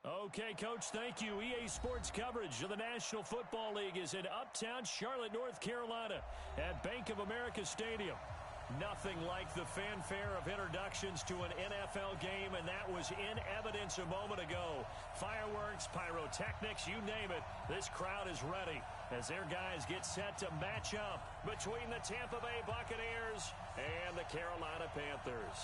Okay, Coach, thank you. EA Sports coverage of the National Football League is in Uptown Charlotte, North Carolina at Bank of America Stadium. Nothing like the fanfare of introductions to an NFL game, and that was in evidence a moment ago. Fireworks, pyrotechnics, you name it. This crowd is ready as their guys get set to match up between the Tampa Bay Buccaneers and the Carolina Panthers.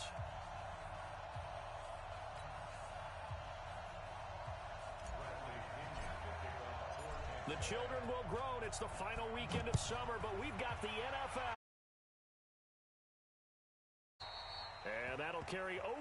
The children will groan. It's the final weekend of summer, but we've got the NFL. And that'll carry over.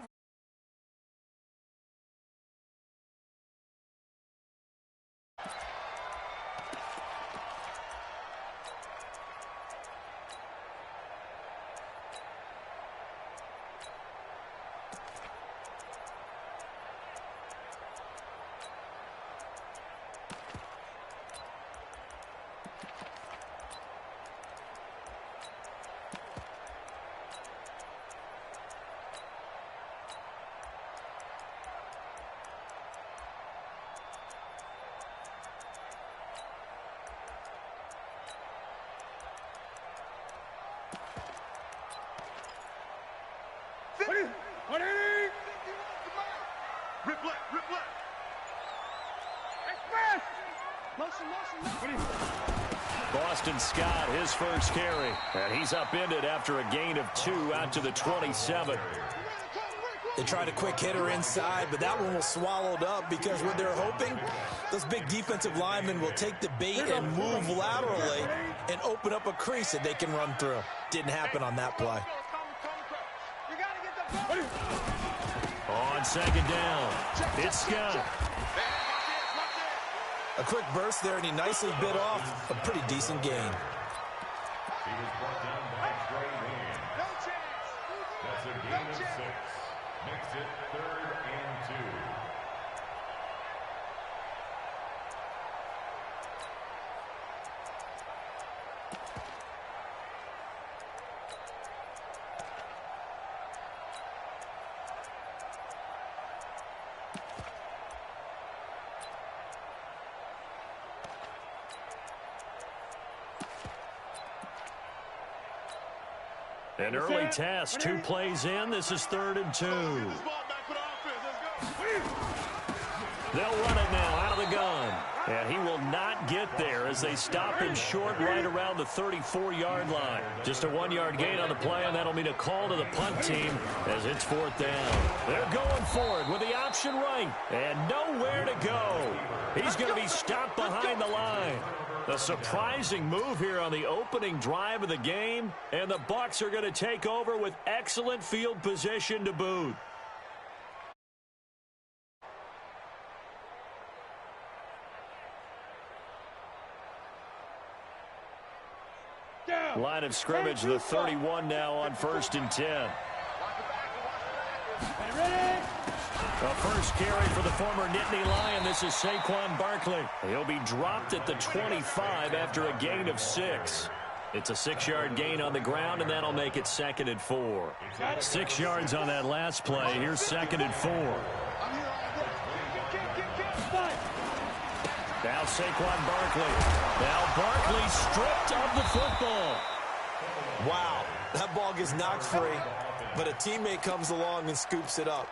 Rip left. Boston Scott, his first carry. And he's upended after a gain of 2 out to the 27. They tried a quick hitter inside, but that one was swallowed up because what they're hoping, those big defensive linemen will take the bait and move laterally and open up a crease that they can run through. Didn't happen on that play. On second down, it's Scott. A quick burst there, and he nicely bit off a pretty decent gain. He was brought down by Trey Mann. That's a gain of 6. Makes it 3rd and 2. An early test, 2 plays in. This is 3rd and 2. They'll run it now out of the gun. And he will not get there as they stop him short right around the 34-yard line. Just a 1-yard gain on the play, and that'll mean a call to the punt team as it's 4th down. They're going for it with the option right and nowhere to go. He's going to be stopped behind the line. A surprising move here on the opening drive of the game, and the Bucs are going to take over with excellent field position to boot. Line of scrimmage, the 31 now on 1st and 10. A first carry for the former Nittany Lion. This is Saquon Barkley. He'll be dropped at the 25 after a gain of 6. It's a 6-yard gain on the ground, and that'll make it 2nd and 4. 6 yards on that last play. Here's 2nd and 4. Now Saquon Barkley. Now Barkley stripped of the football. Wow, that ball gets knocked free, but a teammate comes along and scoops it up.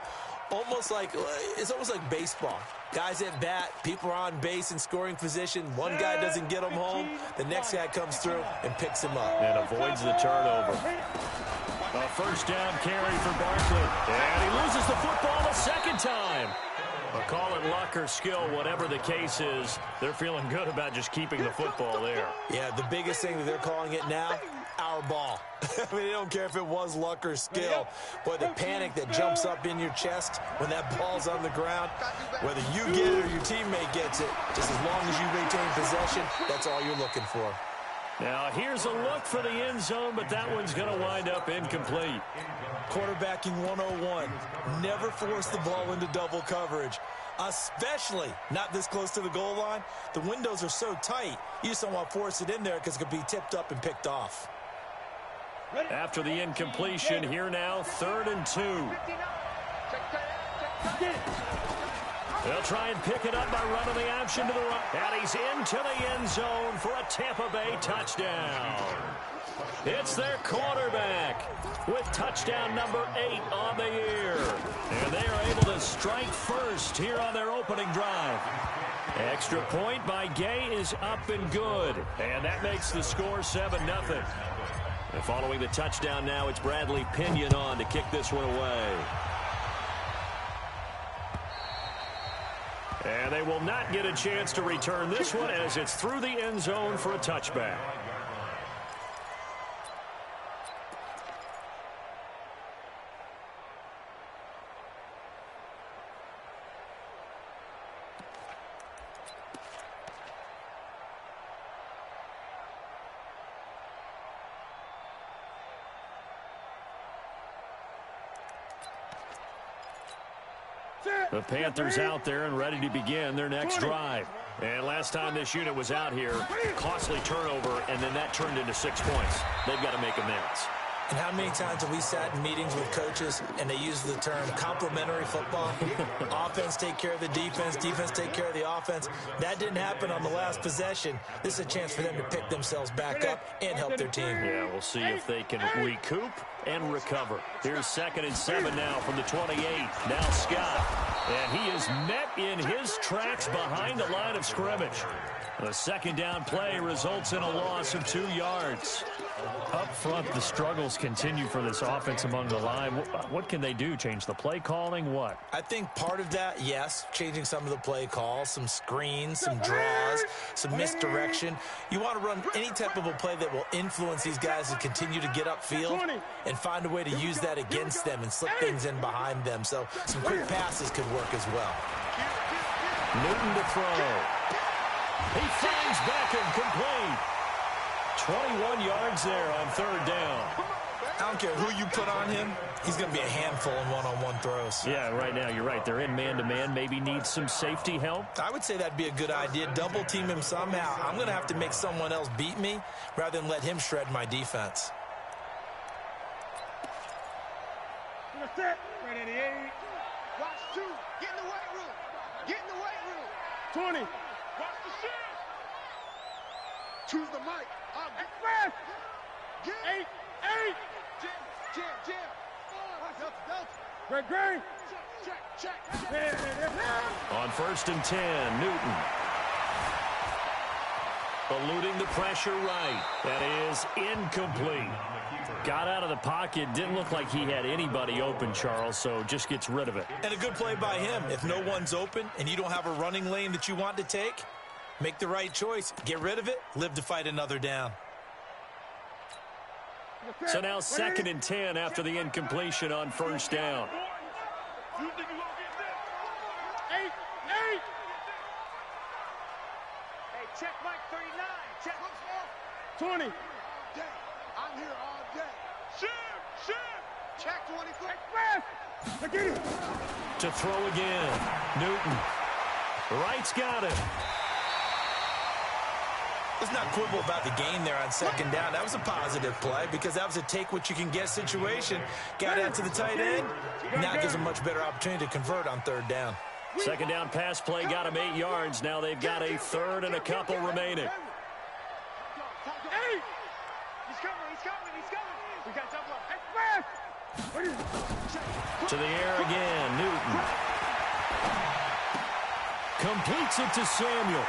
It's almost like baseball. Guys at bat, people are on base in scoring position. One guy doesn't get him home. The next guy comes through and picks him up. And avoids the turnover. A first down carry for Barkley. And he loses the football a second time. But call it luck or skill, whatever the case is, they're feeling good about just keeping the football there. Yeah, the biggest thing that they're calling it now, our ball. I mean, they don't care if it was luck or skill. Boy, the panic that jumps up in your chest when that ball's on the ground, whether you get it or your teammate gets it, just as long as you retain possession, that's all you're looking for. Now, here's a look for the end zone, but that one's going to wind up incomplete. Quarterbacking 101. Never force the ball into double coverage, especially not this close to the goal line. The windows are so tight, you just don't want to force it in there because it could be tipped up and picked off. After the incompletion, here now, 3rd and 2. They'll try and pick it up by running the option to the right. And he's into the end zone for a Tampa Bay touchdown. It's their quarterback with touchdown number 8 on the year. And they are able to strike first here on their opening drive. Extra point by Gay is up and good. And that makes the score 7-0. And following the touchdown now, it's Bradley Pinion on to kick this one away. And they will not get a chance to return this one as it's through the end zone for a touchback. The Panthers out there and ready to begin their next drive. And last time this unit was out here, costly turnover, and then that turned into 6 points. They've got to make amends. And how many times have we sat in meetings with coaches and they use the term complementary football? Offense take care of the defense, defense take care of the offense. That didn't happen on the last possession. This is a chance for them to pick themselves back up and help their team. Yeah, we'll see if they can recoup and recover. Here's 2nd and 7 now from the 28. Now Scott. And he is met in his tracks behind the line of scrimmage. The second down play results in a loss of 2 yards. Up front, the struggles continue for this offense among the line. What can they do? Change the play calling? What? I think part of that, yes, changing some of the play calls, some screens, some draws, some misdirection. You want to run any type of a play that will influence these guys to continue to get upfield and find a way to use that against them and slip things in behind them. So some quick passes could work as well. Newton to throw. He finds Beckham complete. 21 yards there on 3rd down. I don't care who you put on him. He's going to be a handful in one-on-one throws. Yeah, right now, you're right. They're in man-to-man. Maybe needs some safety help. I would say that'd be a good idea. Double team him somehow. I'm going to have to make someone else beat me rather than let him shred my defense. Right at the 8. Watch 2. Get in the weight room. Get in the weight room. 20. Watch the shit. Choose the mic. Express. 8. Jam. Great. Check. On 1st and 10, Newton. Eluding the pressure right. That is incomplete. Got out of the pocket. Didn't look like he had anybody open, Charles, so just gets rid of it. And a good play by him. If no one's open and you don't have a running lane that you want to take, make the right choice. Get rid of it. Live to fight another down. So now 2nd and 10 after the incompletion on 1st down. You think you're going to get this? 8. Hey, check Mike 39. Check. 20. I'm here all day. Shoot. Check 24. Express. Again. To throw again. Newton. Wright's got it. Let's not quibble about the gain there on 2nd down. That was a positive play because that was a take-what-you-can-get situation. Got out to the tight end. Now gives them a much better opportunity to convert on 3rd down. 2nd down pass play got him 8 yards. Now they've got a 3rd and a couple remaining. Hey! He's coming. We got double up. Express! To the air again, Newton. Completes it to Samuel.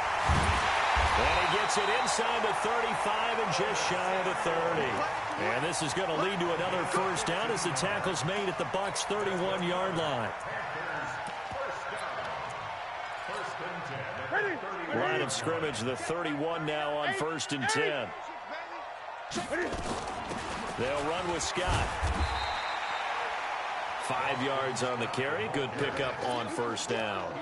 And he gets it inside the 35 and just shy of the 30. And this is going to lead to another 1st down as the tackle's made at the Bucs' 31-yard line. Line of scrimmage, the 31 now on 1st and 10. They'll run with Scott. 5 yards on the carry. Good pickup on 1st down.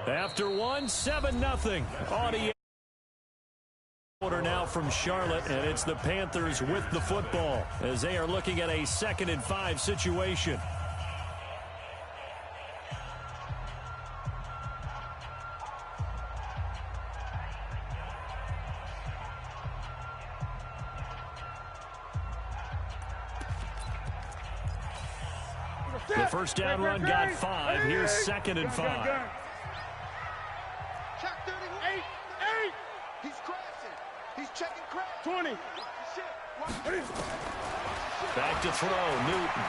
After 7-0 on the quarter now from Charlotte, and it's the Panthers with the football as they are looking at a 2nd and 5 situation. The first down run got 5. Here's 2nd and 5. Check 31. 8. He's crashing. He's checking crash. 20. Back to throw, Newton.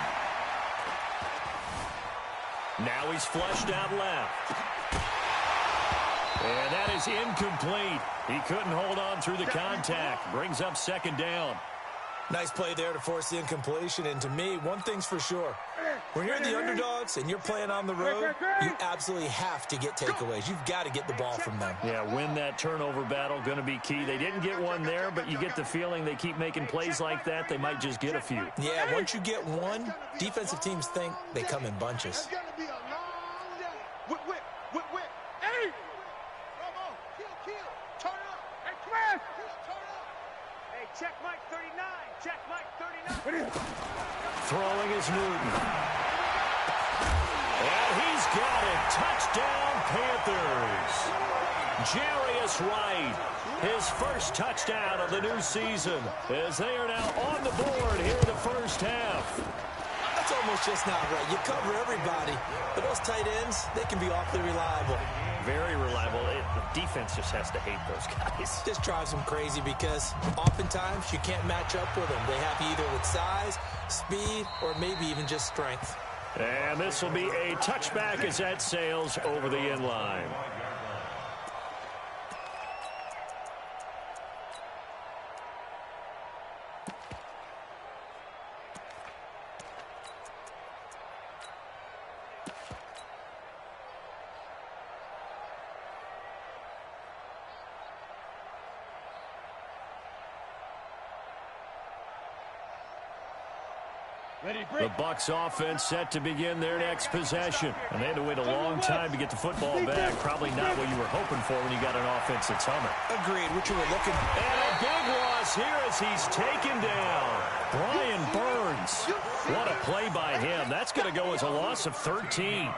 Now he's flushed out left. And that is incomplete. He couldn't hold on through the contact. Brings up 2nd down. Nice play there to force the incompletion. And to me, one thing's for sure. When you're the underdogs and you're playing on the road, you absolutely have to get takeaways. You've got to get the ball from them. Yeah, win that turnover battle, going to be key. They didn't get one there, but you get the feeling they keep making plays like that, they might just get a few. Yeah, once you get one, defensive teams think they come in bunches. It's going to be a long day. Whip. Hey! Come on. Kill. Turn up. Hey, come on. Turn up. Hey, check Mike 39. Check Mike 39. Throwing is Newton. And he's got it. Touchdown, Panthers. Jarius Wright, his first touchdown of the new season, as they are now on the board here in the first half. That's almost just not right. You cover everybody, but those tight ends, they can be awfully reliable. Very reliable. The defense just has to hate those guys. This drives them crazy because oftentimes you can't match up with them. They have you either with size, speed, or maybe even just strength. And this will be a touchback as that sails over the end line. The Bucs offense set to begin their next possession. And they had to wait a long time to get the football back. Probably not what you were hoping for when you got an offense that's humming. Agreed, what you were looking for. And a big loss here as he's taken down. Brian Burns. What a play by him. That's going to go as a loss of 13.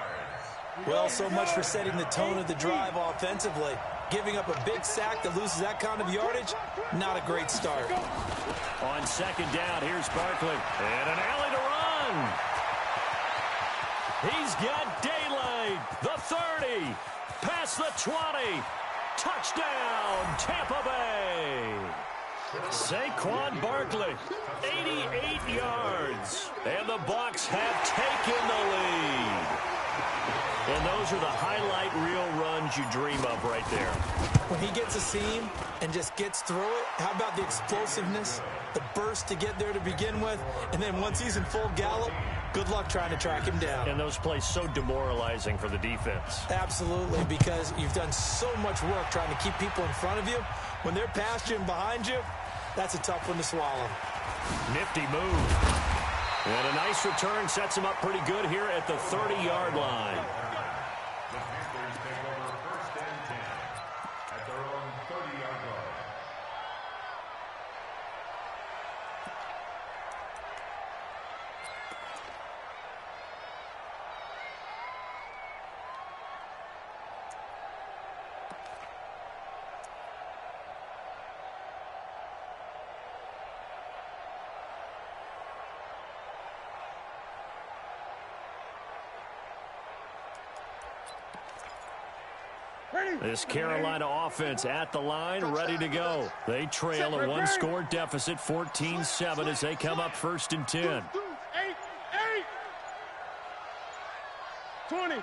Well, so much for setting the tone of the drive offensively. Giving up a big sack that loses that kind of yardage, not a great start. On 2nd down, here's Barkley. And an alley to run. He's got daylight. The 30. Past the 20. Touchdown, Tampa Bay. Saquon Barkley, 88 yards. And the Bucs have taken the lead. And those are the highlight reel runs you dream of right there. When he gets a seam and just gets through it, how about the explosiveness, the burst to get there to begin with, and then once he's in full gallop, good luck trying to track him down. And those plays so demoralizing for the defense. Absolutely, because you've done so much work trying to keep people in front of you. When they're past you and behind you, that's a tough one to swallow. Nifty move. And a nice return sets him up pretty good here at the 30-yard line. This Carolina offense at the line, ready to go. They trail a one-score deficit, 14-7, as they come up 1st and 10. 8. 20.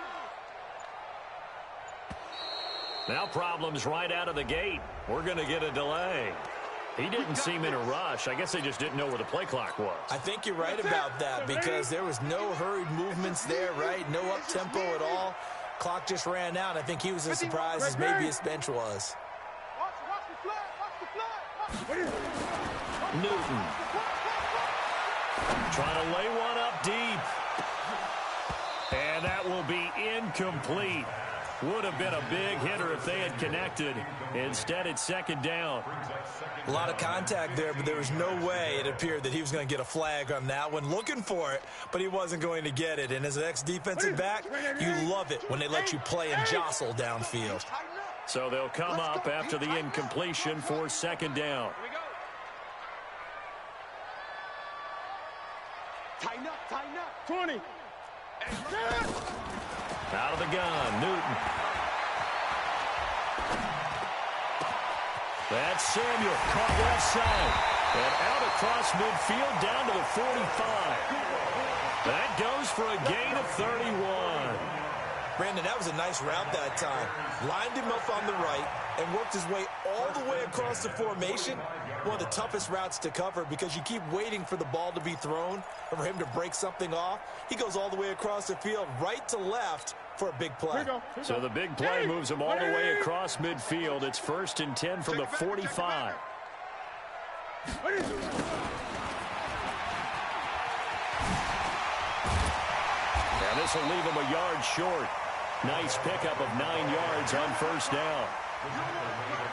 Now problems right out of the gate. We're going to get a delay. He didn't seem in a rush. I guess they just didn't know where the play clock was. I think you're right about that because there was no hurried movements there, right? No up-tempo at all. Clock just ran out. I think he was as surprised as maybe his bench was. Newton. Trying to lay one up deep. And that will be incomplete. Would have been a big hitter if they had connected. Instead, it's 2nd down. A lot of contact there, but there was no way it appeared that he was going to get a flag on that one. Looking for it, but he wasn't going to get it. And as an ex-defensive back, you love it when they let you play and jostle downfield. So they'll come up after the incompletion for 2nd down. Tighten up. 20. Out of the gun, Newton. That's Samuel, caught left side. And out across midfield, down to the 45. That goes for a gain of 31. Brandon, that was a nice route that time. Lined him up on the right and worked his way all the way across the formation. One of the toughest routes to cover because you keep waiting for the ball to be thrown or for him to break something off. He goes all the way across the field, right to left, for a big play. So the big play moves him all the way across midfield. It's 1st and 10 from the 45. Now this will leave him a yard short. Nice pickup of 9 yards on 1st down.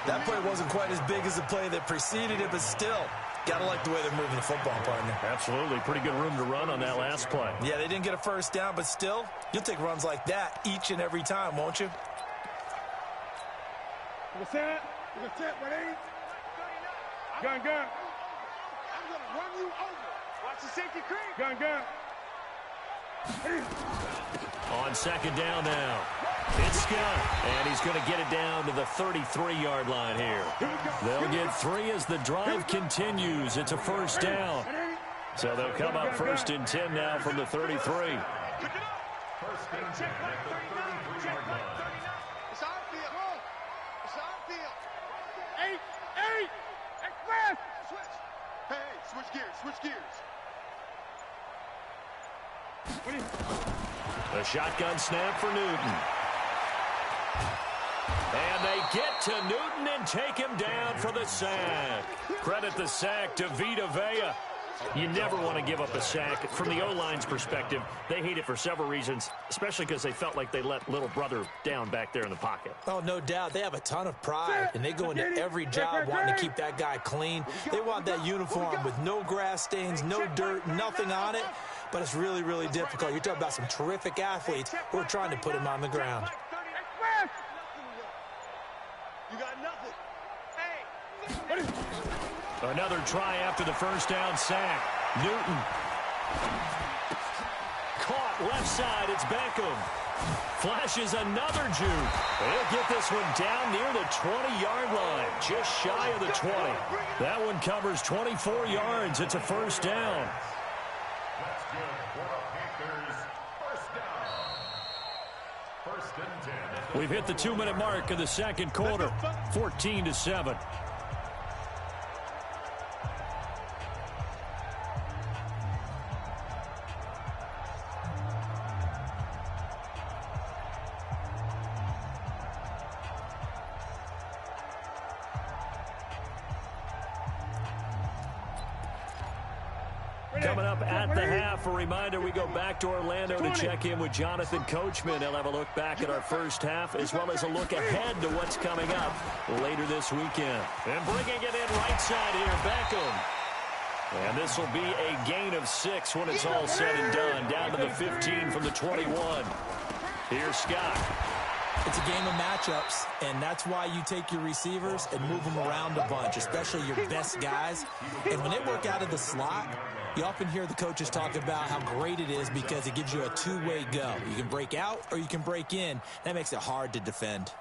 That play wasn't quite as big as the play that preceded it, but still, gotta like the way they're moving the football, partner. Absolutely. Pretty good room to run on that last play. Yeah, they didn't get a 1st down, but still, you'll take runs like that each and every time, won't you? Gun. I'm gonna run you over. Watch the safety creep. Gun. On 2nd down now. It's Scott, and he's going to get it down to the 33-yard line here. They'll get 3 as the drive continues. It's a 1st down. So they'll come up 1st and 10 now from the 33. First and 10 at the 33-yard line. It's our field. It's our field. 8. Express. Switch. Hey, switch gears. The shotgun snap for Newton. And they get to Newton and take him down for the sack. Credit the sack to Vita Vea. You never want to give up a sack. From the O-line's perspective, they hate it for several reasons, especially because they felt like they let little brother down back there in the pocket. Oh, no doubt. They have a ton of pride, and they go into every job wanting to keep that guy clean. They want that uniform with no grass stains, no dirt, nothing on it. But it's really, really difficult. You're talking about some terrific athletes who are trying to put him on the ground. You got nothing. Another try after the 1st down sack. Newton. Caught left side. It's Beckham. Flashes another juke. They'll get this one down near the 20-yard line. Just shy of the 20. That one covers 24 yards. It's a 1st down. That's good for the Panthers. 1st down. 1st and 10. We've hit the 2-minute mark of the 2nd quarter. 14-7. Coming up at the half, a reminder, we go back to Orlando to check in with Jonathan Coachman. He'll have a look back at our 1st half as well as a look ahead to what's coming up later this weekend. And bringing it in right side here, Beckham. And this will be a gain of 6 when it's all said and done. Down to the 15 from the 21. Here's Scott. It's a game of matchups, and that's why you take your receivers and move them around a bunch, especially your best guys. And when they work out of the slot, you often hear the coaches talk about how great it is because it gives you a two-way go. You can break out or you can break in. That makes it hard to defend.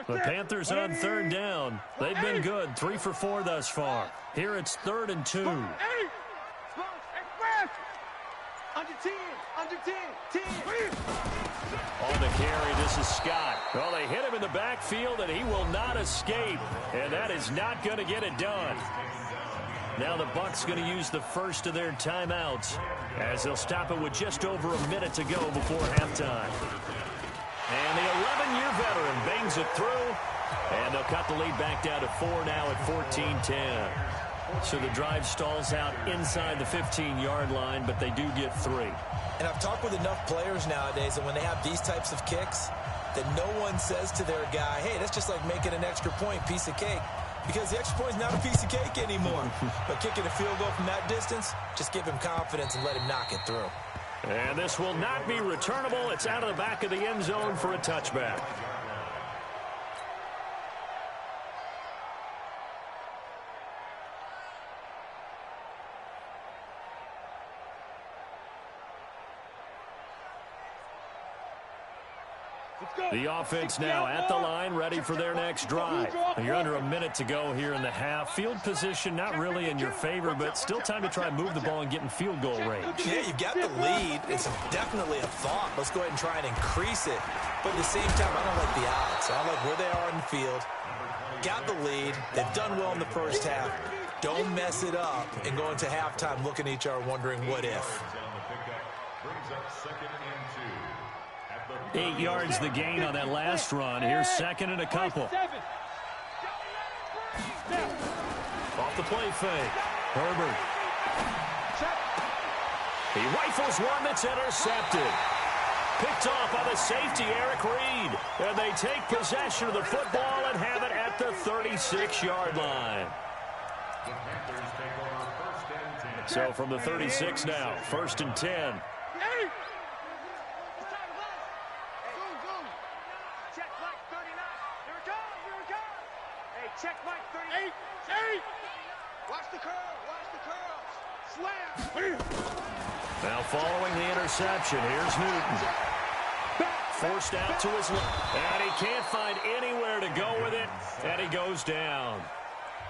The Panthers on 3rd down. They've been good, 3 for 4 thus far. Here it's 3rd and 2. Under 10. On the carry, this is Scott. Well, they hit him in the backfield, and he will not escape. And that is not going to get it done. Now the Bucs going to use the first of their timeouts as they'll stop it with just over a minute to go before halftime. And the 11-year veteran bangs it through, and they'll cut the lead back down to 4 now at 14-10. So the drive stalls out inside the 15-yard line, but they do get 3. And I've talked with enough players nowadays that when they have these types of kicks, that no one says to their guy, hey, that's just like making an extra point, piece of cake. Because the extra point is not a piece of cake anymore. But kicking a field goal from that distance, just give him confidence and let him knock it through. And this will not be returnable. It's out of the back of the end zone for a touchback. The offense now at the line, ready for their next drive. You're under a minute to go here in the half. Field position not really in your favor, but still time to try and move the ball and get in field goal range. Yeah, you've got the lead. It's definitely a thought. Let's go ahead and try and increase it. But at the same time, I don't like the odds. I like where they are in the field. Got the lead. They've done well in the first half. Don't mess it up and go into halftime looking at each other wondering what if. 8 yards the gain on that last run. Here's second and a couple. Off the play fake. Herbert. He rifles one that's intercepted. Picked off by the safety, Eric Reed. And they take possession of the football and have it at the 36-yard line. So from the 36 now, 1st and 10. Check Mike 38. Watch the curl. Watch the curl. Slam. Now following the interception, here's Newton. Forced out to his left. And he can't find anywhere to go with it. And he goes down.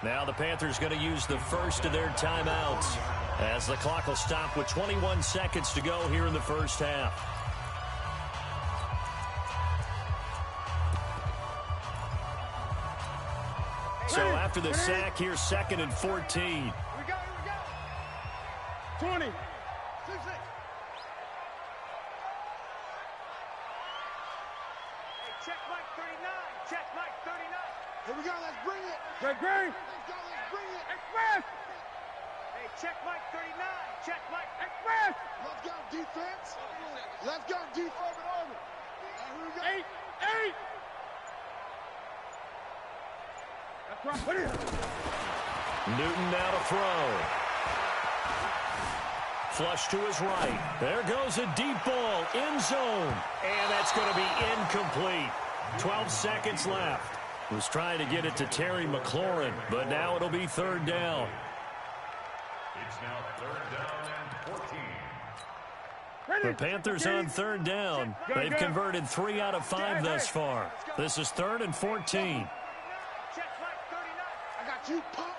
Now the Panthers going to use the first of their timeouts as the clock will stop with 21 seconds to go here in the first half. So after the sack, here's 2nd and 14. Here we go. 20. 6. Hey, check Mike 39. Check Mike 39. Here we go. Let's bring it. Let's go. Let's bring it. Express. Hey, check Mike 39. Check Mike. Express. Let's go, defense. Let's go, defense. Here we go. 8. Newton now to throw. Flush to his right. There goes a deep ball, end zone. And that's going to be incomplete. 12 seconds left. Was trying to get it to Terry McLaurin, but now it'll be 3rd down. It's now 3rd down and 14. The Panthers on 3rd down. They've converted 3 out of 5 thus far. This is 3rd and 14. You pump.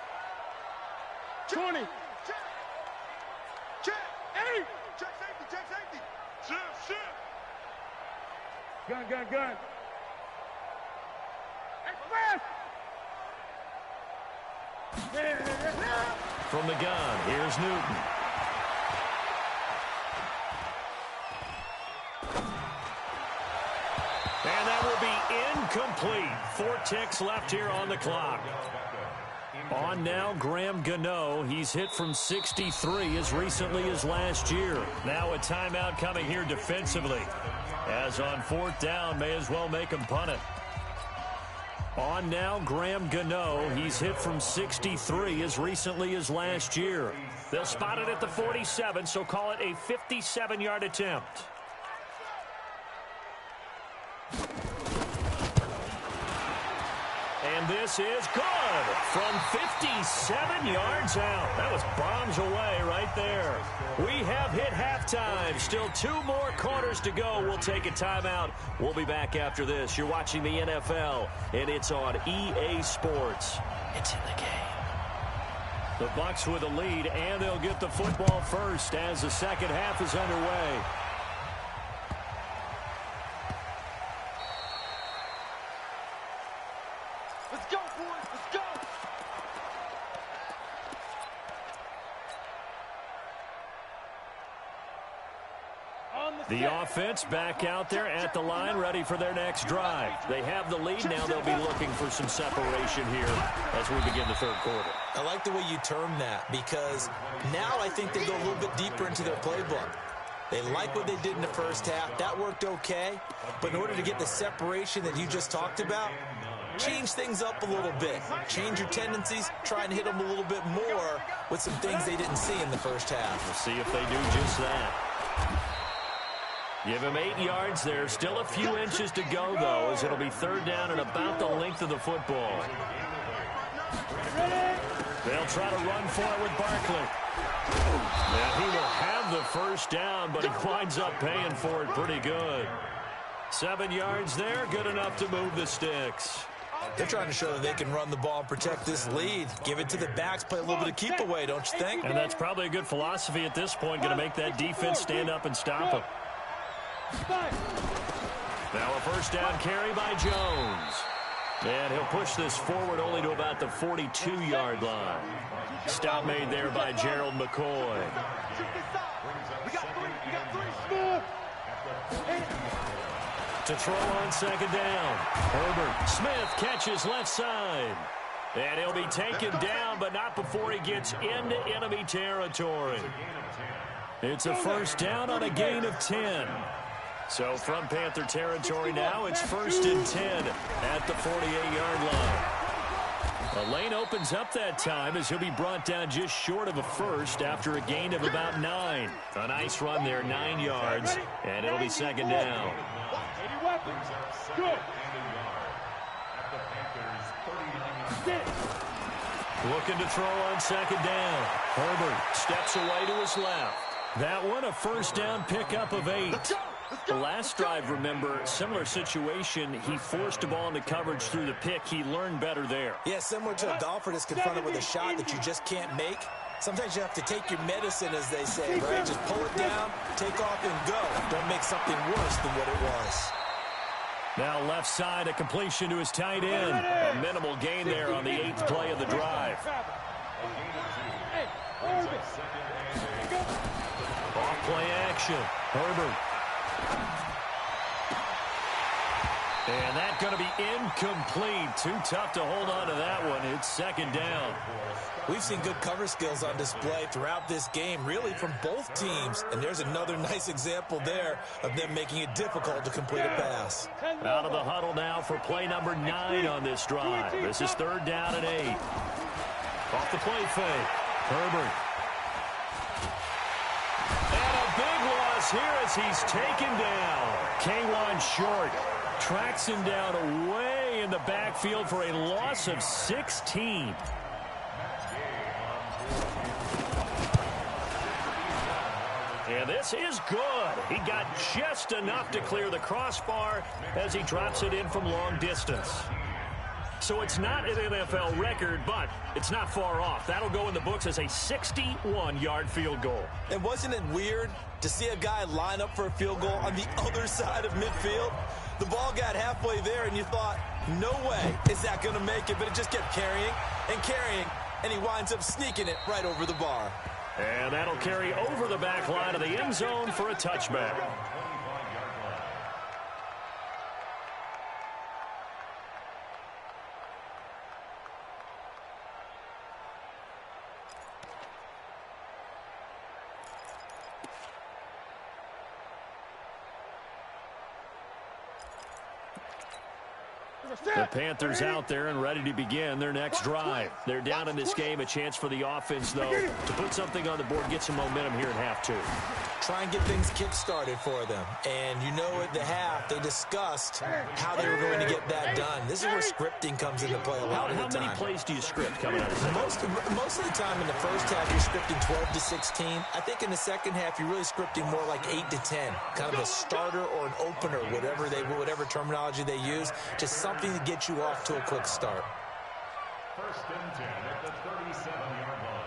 20. Check. 8. Check safety. Shift. Gun. Express. From the gun, here's Newton. And that will be incomplete. 4 ticks left here on the clock. On now, Graham Gano. He's hit from 63 as recently as last year. Now a timeout coming here defensively. As on 4th down, may as well make him punt it. On now, Graham Gano. He's hit from 63 as recently as last year. They'll spot it at the 47, so call it a 57-yard attempt. And this is good from 57 yards out. That was bombs away right there. We have hit halftime. Still 2 more quarters to go. We'll take a timeout. We'll be back after this. You're watching the NFL, and it's on EA Sports. It's in the game. The Bucs with a lead, and they'll get the football first as the second half is underway. Let's go, boys. Let's go. The offense back out there at the line, ready for their next drive. They have the lead. Now they'll be looking for some separation here as we begin the 3rd quarter. I like the way you term that because now I think they go a little bit deeper into their playbook. They like what they did in the first half. That worked okay. But in order to get the separation that you just talked about, change things up a little bit. Change your tendencies. Try and hit them a little bit more with some things they didn't see in the first half. We'll see if they do just that. Give him 8 yards there. Still a few inches to go, though, as it'll be third down and about the length of the football. They'll try to run for it with Barkley. And he will have the first down, but he winds up paying for it pretty good. 7 yards there, good enough to move the sticks. They're trying to show that they can run the ball and protect this lead. Give it to the backs, play a little bit of keep away, don't you think? And that's probably a good philosophy at this point, going to make that defense stand up and stop him. Now a first down carry by Jones. And he'll push this forward only to about the 42-yard line. Stop made there by Gerald McCoy. To throw on second down. Herbert. Smith catches left side. And he'll be taken down, but not before he gets into enemy territory. It's a first down on a gain of 10. So from Panther territory now, it's 1st and 10 at the 48-yard line. The lane opens up that time as he'll be brought down just short of a first after a gain of about 9. A nice run there, 9 yards, and it'll be second down. Looking to throw on second down. Herbert steps away to his left. That one a first down pickup of 8. The last drive, remember, similar situation. He forced the ball into coverage through the pick. He learned better there. Yeah, similar to a golfer that's confronted with a shot that you just can't make. Sometimes you have to take your medicine, as they say, right? Just pull it down, take off, and go. Don't make something worse than what it was. Now left side, a completion to his tight end. A minimal gain there on the 8th play of the drive. Off play action. Herbert. And that's going to be incomplete. Too tough to hold on to that one. It's second down. We've seen good cover skills on display throughout this game, really from both teams. And there's another nice example there of them making it difficult to complete a pass. Out of the huddle now for play number 9 on this drive. This is third down and 8. Off the play fake. Herbert. And a big loss here as he's taken down. K'Wan Short tracks him down away in the backfield for a loss of 16. And this is good. He got just enough to clear the crossbar as he drops it in from long distance. So it's not an NFL record, but it's not far off. That'll go in the books as a 61-yard field goal. And wasn't it weird to see a guy line up for a field goal on the other side of midfield? The ball got halfway there, and you thought, no way is that going to make it, but it just kept carrying and carrying, and he winds up sneaking it right over the bar. And that'll carry over the back line of the end zone for a touchback. The Panthers out there and ready to begin their next drive. They're down in this game. A chance for the offense, though, to put something on the board, get some momentum here in half 2. Try and get things kick-started for them. And you know at the half, they discussed how they were going to get that done. This is where scripting comes into play a lot of the time. How many plays do you script coming out of this? Most of the time in the first half, you're scripting 12 to 16. I think in the second half, you're really scripting more like 8 to 10. Kind of a starter or an opener, whatever terminology they use. Just something to get you off to a quick start. 1st and 10 at the 37-yard line.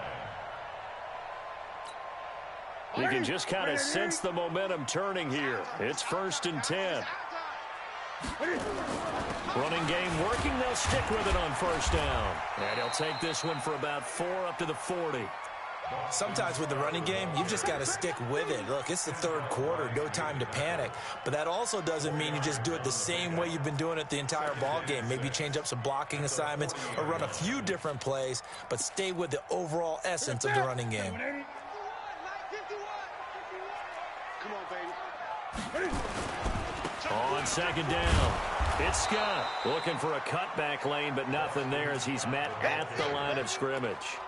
You can just kind of sense the momentum turning here. It's 1st and 10. Running game working. They'll stick with it on first down. And he'll take this one for about 4 up to the 40. Sometimes with the running game, you've just got to stick with it. Look, it's the third quarter, no time to panic. But that also doesn't mean you just do it the same way you've been doing it the entire ball game. Maybe change up some blocking assignments or run a few different plays, but stay with the overall essence of the running game. Come on, baby. On second down, it's Scott looking for a cutback lane, but nothing there as he's met at the line of scrimmage.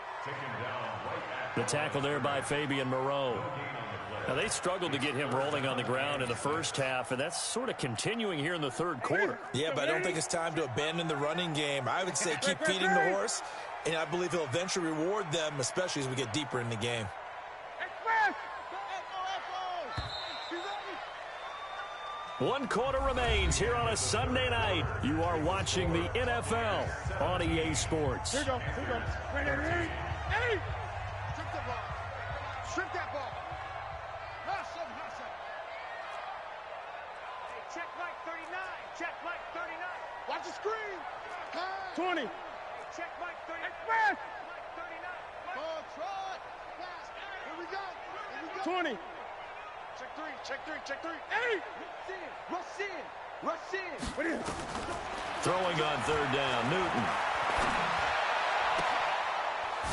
The tackle there by Fabian Moreau. Now, they struggled to get him rolling on the ground in the first half, and that's sort of continuing here in the third quarter. Yeah, but I don't think it's time to abandon the running game. I would say keep feeding the horse, and I believe he'll eventually reward them, especially as we get deeper in the game. One quarter remains here on a Sunday night. You are watching the NFL on EA Sports. Here you go. Right there. Hey! Strip that ball. Strip that ball. Hustle. Hey, check Mike 39. Check Mike 39. Watch the screen. 20. Hey, check Mike 39. Express. Mike 39. Ball, trot. Pass. Here we go. 20. Check three. Hey! Rush in. What is it? Throwing on third down, Newton.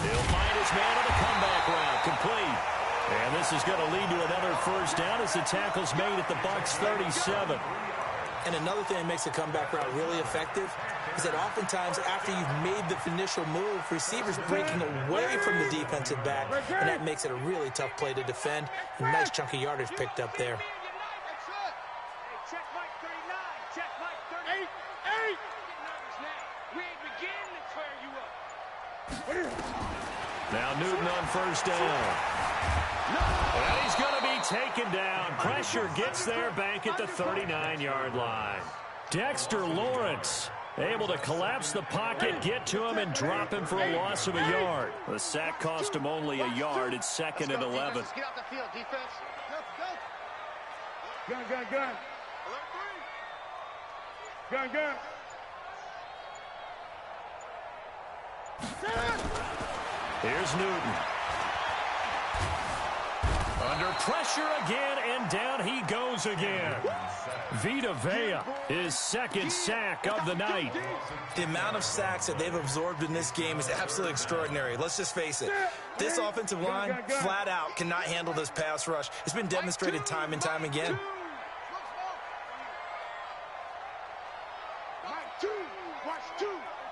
He'll find his man on the comeback route, complete. And this is going to lead to another first down as the tackle's made at the Bucs 37. And another thing that makes a comeback route really effective is that oftentimes after you've made the initial move, receivers breaking away from the defensive back, and that makes it a really tough play to defend. A nice chunk of yardage picked up there. Check Mike 39. Check Mike 38. Hey! We ain't beginning to clear you up. What is it? Now Newton on first down. And he's going to be taken down. Pressure gets there back at the 39-yard line. Dexter Lawrence able to collapse the pocket, get to him, and drop him for a loss of a yard. The sack cost him only a yard. It's second and 11. Get off the field, defense. Gun. Gun. Here's Newton. Under pressure again, and down he goes again. Vita Vea, his second sack of the night. The amount of sacks that they've absorbed in this game is absolutely extraordinary. Let's just face it. This offensive line, flat out, cannot handle this pass rush. It's been demonstrated time and time again.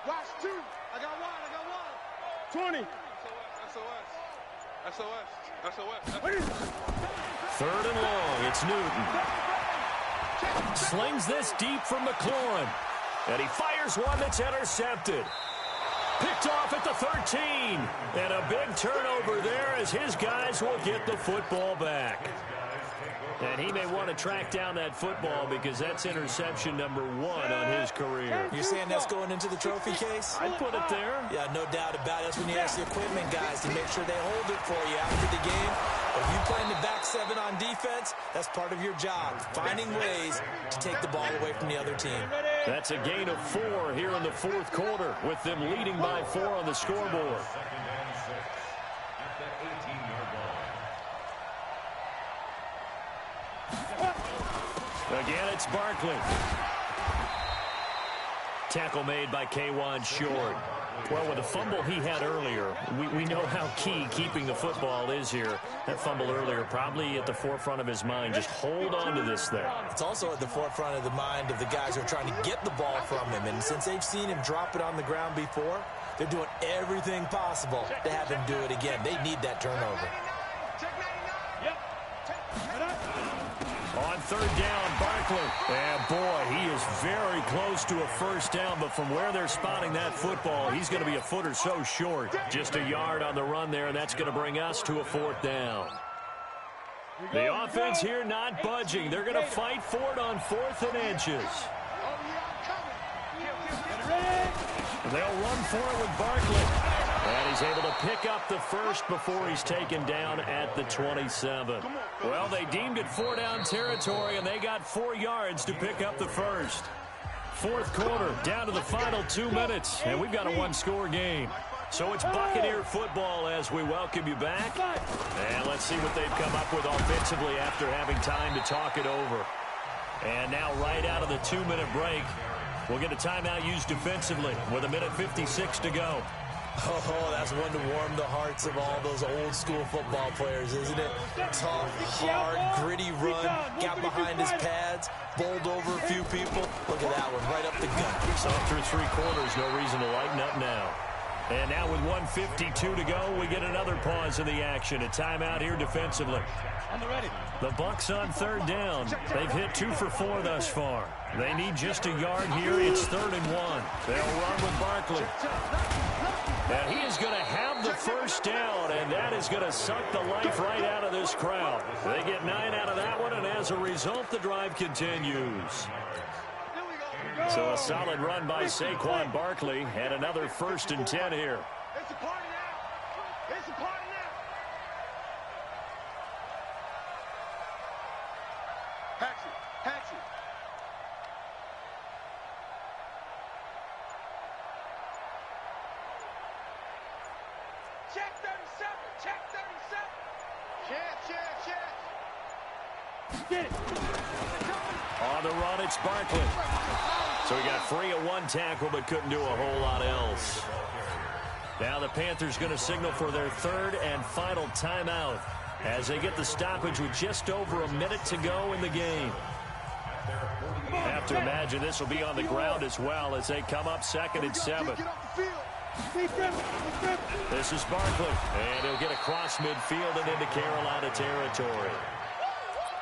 Watch two. I got one. 20. SOS. Third and long, it's Newton. Slings this deep from McLaurin. And he fires one that's intercepted. Picked off at the 13. And a big turnover there as his guys will get the football back. And he may want to track down that football because that's interception number 1 on his career. You're saying that's going into the trophy case? I'd put it there. Yeah, no doubt about it. That's when you ask the equipment guys to make sure they hold it for you after the game. If you play in the back 7 on defense, that's part of your job, finding ways to take the ball away from the other team. That's a gain of 4 here in the fourth quarter with them leading by 4 on the scoreboard. Again, it's Barkley. Tackle made by K'Wan Short. Well, with the fumble he had earlier, we know how key keeping the football is here. That fumble earlier probably at the forefront of his mind. Just hold on to this thing. It's also at the forefront of the mind of the guys who are trying to get the ball from him. And since they've seen him drop it on the ground before, they're doing everything possible to have him do it again. They need that turnover. On third down, Barkley. And boy, he is very close to a first down, but from where they're spotting that football, he's going to be a foot or so short. Just a yard on the run there, and that's going to bring us to a fourth down. The offense here not budging. They're going to fight for it on 4th and inches. They'll run for it with Barkley. And he's able to pick up the first before he's taken down at the 27. Well, they deemed it 4-down territory, and they got 4 yards to pick up the first. Fourth quarter, down to the final 2 minutes, and we've got a 1-score game. So it's Buccaneer football as we welcome you back. And let's see what they've come up with offensively after having time to talk it over. And now right out of the 2-minute break, we'll get a timeout used defensively with 1:56 to go. Oh, that's one to warm the hearts of all those old-school football players, isn't it? Tough, hard, gritty run, got behind his pads, bowled over a few people. Look at that one, right up the gut. So through 3 quarters, no reason to lighten up now. And now with 1:52 to go, we get another pause in the action. A timeout here defensively. The Bucs on third down. They've hit 2 for 4 thus far. They need just a yard here. It's 3rd and 1. They'll run with Barkley. And he is going to have the first down, and that is going to suck the life right out of this crowd. They get 9 out of that one, and as a result, the drive continues. So a solid run by Saquon Barkley, and another 1st and 10 here. It's a party now. It's a party now. Hatchet. Check 37. Check. Get it. On the run, it's Barkley. So he got free of 1 tackle, but couldn't do a whole lot else. Now the Panthers going to signal for their 3rd and final timeout as they get the stoppage with just over a minute to go in the game. Have to imagine this will be on the ground as well as they come up 2nd and 7. This is Barkley, and he'll get across midfield and into Carolina territory.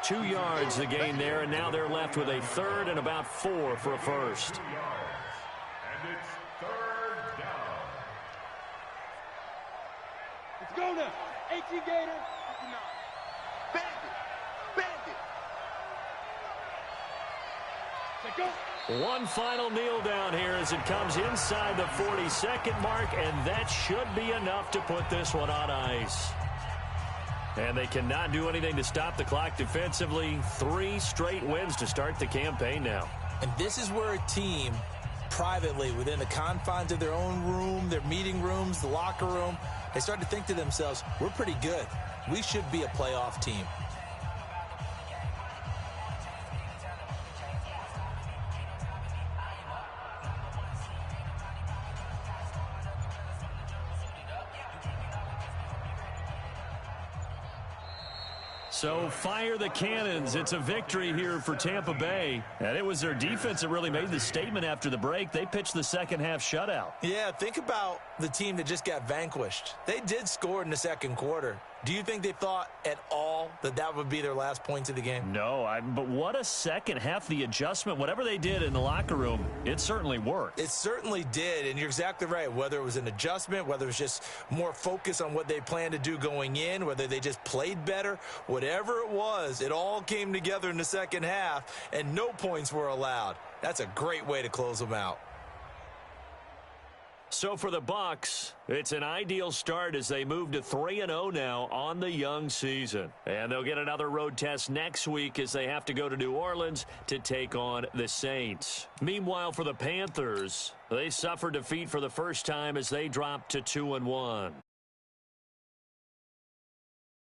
2 yards the gain there, and now they're left with a 3rd and about 4 for a first. And it's 3rd down. Let's go now. 18 Gator. 59. Bandit. Say go. One final kneel down here as it comes inside the 42nd mark, and that should be enough to put this one on ice. And they cannot do anything to stop the clock defensively. 3 straight wins to start the campaign now. And this is where a team, privately, within the confines of their own room, their meeting rooms, the locker room, they start to think to themselves, we're pretty good. We should be a playoff team. So fire the cannons. It's a victory here for Tampa Bay. And it was their defense that really made the statement after the break. They pitched the second half shutout. Yeah, think about the team that just got vanquished. They did score in the second quarter. Do you think they thought at all that that would be their last points of the game? No, but what a second half. The adjustment, whatever they did in the locker room, it certainly worked. It certainly did, and you're exactly right. Whether it was an adjustment, whether it was just more focus on what they planned to do going in, whether they just played better, whatever it was, it all came together in the second half, and no points were allowed. That's a great way to close them out. So for the Bucs, it's an ideal start as they move to 3-0 now on the young season. And they'll get another road test next week as they have to go to New Orleans to take on the Saints. Meanwhile, for the Panthers, they suffered defeat for the first time as they dropped to 2-1.